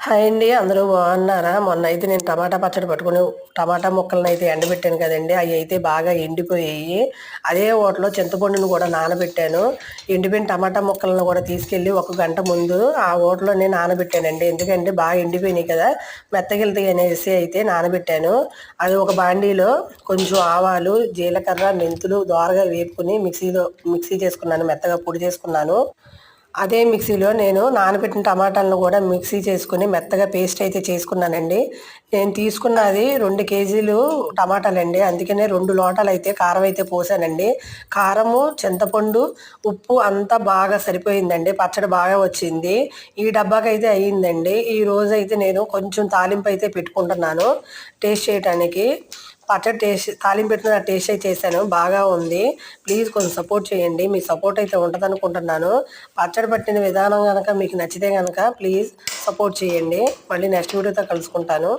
Hi అండి, అందరూ బాగున్నారా? మొన్న అయితే నేను టమాటా పచ్చడి పట్టుకుని టమాటా ముక్కలను అయితే ఎండబెట్టాను కదండి. అవి అయితే బాగా ఎండిపోయాయి. అదే ఓటలో చింతపండును కూడా నానబెట్టాను. ఎండిపోయిన టమాటా ముక్కలను కూడా తీసుకెళ్ళి 1 గంట ముందు ఆ ఓటలోనే నానబెట్టానండి. ఎందుకంటే బాగా ఎండిపోయినాయి కదా, మెత్తగిలుతాయి అనేసి అయితే నానబెట్టాను. అది ఒక బాండీలో కొంచెం ఆవాలు, జీలకర్ర, మెంతులు దోరగా వేపుకుని మిక్సీ చేసుకున్నాను, మెత్తగా పొడి చేసుకున్నాను. అదే మిక్సీలో నేను నానబెట్టిన టమాటాలను కూడా మిక్సీ చేసుకుని మెత్తగా పేస్ట్ అయితే చేసుకున్నానండి. నేను తీసుకున్నది 2 కేజీలు టమాటాలండి. అందుకనే 2 లోటాలు అయితే కారం అయితే పోసానండి. కారము, చింతపండు, ఉప్పు అంతా బాగా సరిపోయిందండి. పచ్చడి బాగా వచ్చింది. ఈ డబ్బాకైతే అయ్యిందండి. ఈ రోజు అయితే నేను కొంచెం తాలింపు అయితే పెట్టుకుంటున్నాను టేస్ట్ చేయడానికి. పచ్చడి తాలింపు పెట్టిన టేస్ట్ అయితే చేశాను, బాగా ఉంది. ప్లీజ్ కొంచెం సపోర్ట్ చేయండి. మీ సపోర్ట్ అయితే ఉంటుంది అనుకుంటున్నాను. పచ్చడి పట్టిన విధానం కనుక మీకు నచ్చితే కనుక ప్లీజ్ సపోర్ట్ చేయండి. మళ్ళీ నెక్స్ట్ వీడియోతో కలుసుకుంటాను.